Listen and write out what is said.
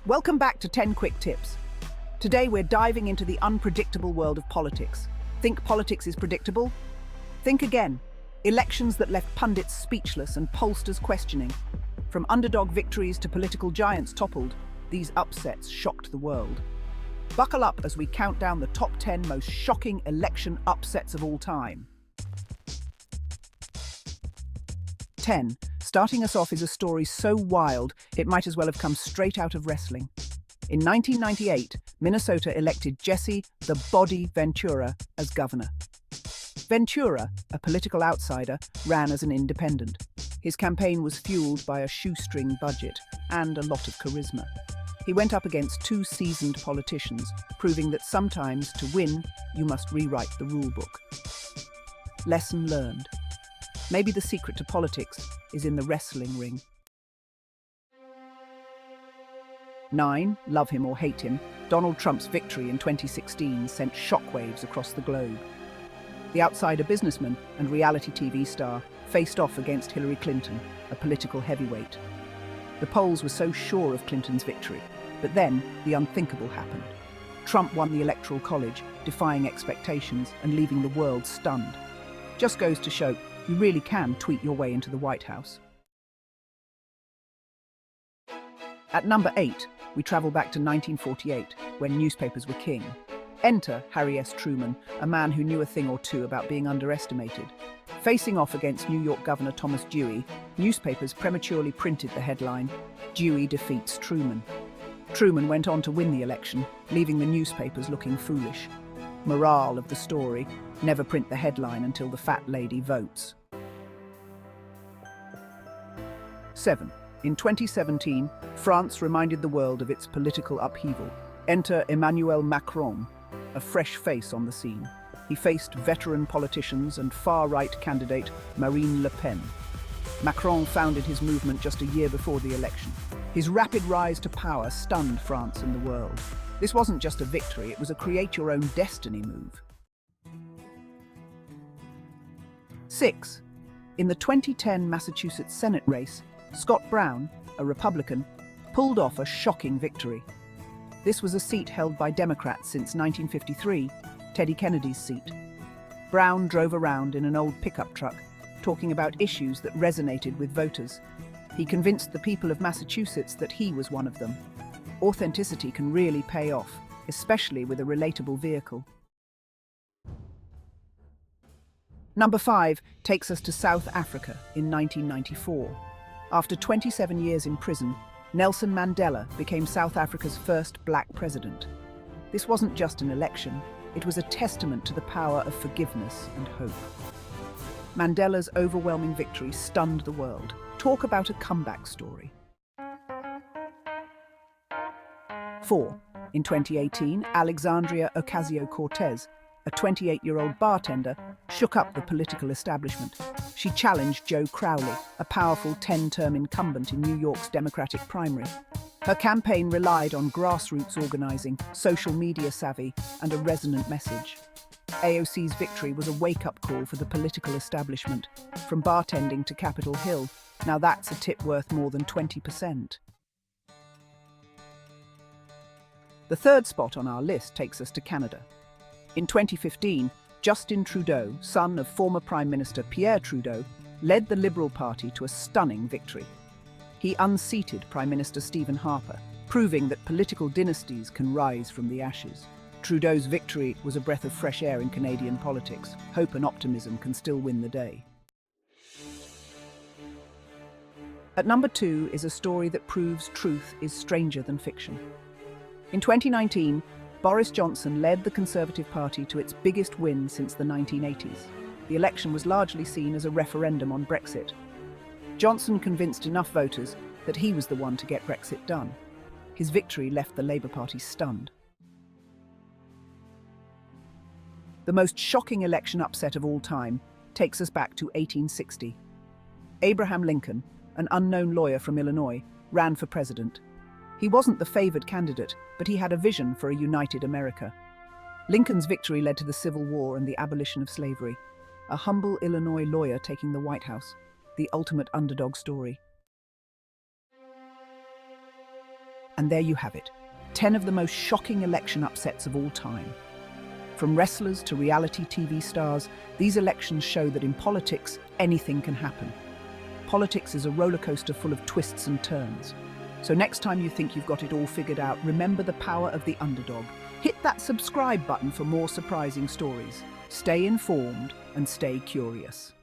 Welcome back to 10 Quick Tips. Today we're diving into the unpredictable world of politics. Think politics is predictable? Think again. Elections that left pundits speechless and pollsters questioning. From underdog victories to political giants toppled, these upsets shocked the world. Buckle up as we count down the top 10 most shocking election upsets of all time. 10. Starting us off is a story so wild, it might as well have come straight out of wrestling. In 1998, Minnesota elected Jesse "the Body" Ventura as governor. Ventura, a political outsider, ran as an independent. His campaign was fueled by a shoestring budget and a lot of charisma. He went up against two seasoned politicians, proving that sometimes to win, you must rewrite the rulebook. Lesson learned. Maybe the secret to politics is in the wrestling ring. 9. Love him or hate him, Donald Trump's victory in 2016 sent shockwaves across the globe. The outsider businessman and reality TV star faced off against Hillary Clinton, a political heavyweight. The polls were so sure of Clinton's victory, but then the unthinkable happened. Trump won the Electoral College, defying expectations and leaving the world stunned. Just goes to show, you really can tweet your way into the White House. At number 8, we travel back to 1948, when newspapers were king. Enter Harry S. Truman, a man who knew a thing or two about being underestimated. Facing off against New York Governor Thomas Dewey, newspapers prematurely printed the headline, "Dewey defeats Truman." Truman went on to win the election, leaving the newspapers looking foolish. Morale of the story, never print the headline until the fat lady votes. 7. In 2017, France reminded the world of its political upheaval. Enter Emmanuel Macron, a fresh face on the scene. He faced veteran politicians and far-right candidate Marine Le Pen. Macron founded his movement just a year before the election. His rapid rise to power stunned France and the world. This wasn't just a victory, it was a create-your-own-destiny move. 6. In the 2010 Massachusetts Senate race, Scott Brown, a Republican, pulled off a shocking victory. This was a seat held by Democrats since 1953, Teddy Kennedy's seat. Brown drove around in an old pickup truck, talking about issues that resonated with voters. He convinced the people of Massachusetts that he was one of them. Authenticity can really pay off, especially with a relatable vehicle. Number 5 takes us to South Africa in 1994. After 27 years in prison, Nelson Mandela became South Africa's first black president. This wasn't just an election, it was a testament to the power of forgiveness and hope. Mandela's overwhelming victory stunned the world. Talk about a comeback story. 4. In 2018, Alexandria Ocasio-Cortez, a 28-year-old bartender, shook up the political establishment. She challenged Joe Crowley, a powerful 10-term incumbent in New York's Democratic primary. Her campaign relied on grassroots organizing, social media savvy, and a resonant message. AOC's victory was a wake-up call for the political establishment, from bartending to Capitol Hill. Now that's a tip worth more than 20%. The third spot on our list takes us to Canada. In 2015, Justin Trudeau, son of former Prime Minister Pierre Trudeau, led the Liberal Party to a stunning victory. He unseated Prime Minister Stephen Harper, proving that political dynasties can rise from the ashes. Trudeau's victory was a breath of fresh air in Canadian politics. Hope and optimism can still win the day. At number 2 is a story that proves truth is stranger than fiction. In 2019, Boris Johnson led the Conservative Party to its biggest win since the 1980s. The election was largely seen as a referendum on Brexit. Johnson convinced enough voters that he was the one to get Brexit done. His victory left the Labour Party stunned. The most shocking election upset of all time takes us back to 1860. Abraham Lincoln, an unknown lawyer from Illinois, ran for president. He wasn't the favored candidate, but he had a vision for a united America. Lincoln's victory led to the Civil War and the abolition of slavery. A humble Illinois lawyer taking the White House, the ultimate underdog story. And there you have it, 10 of the most shocking election upsets of all time. From wrestlers to reality TV stars, these elections show that in politics, anything can happen. Politics is a roller coaster full of twists and turns. So next time you think you've got it all figured out, remember the power of the underdog. Hit that subscribe button for more surprising stories. Stay informed and stay curious.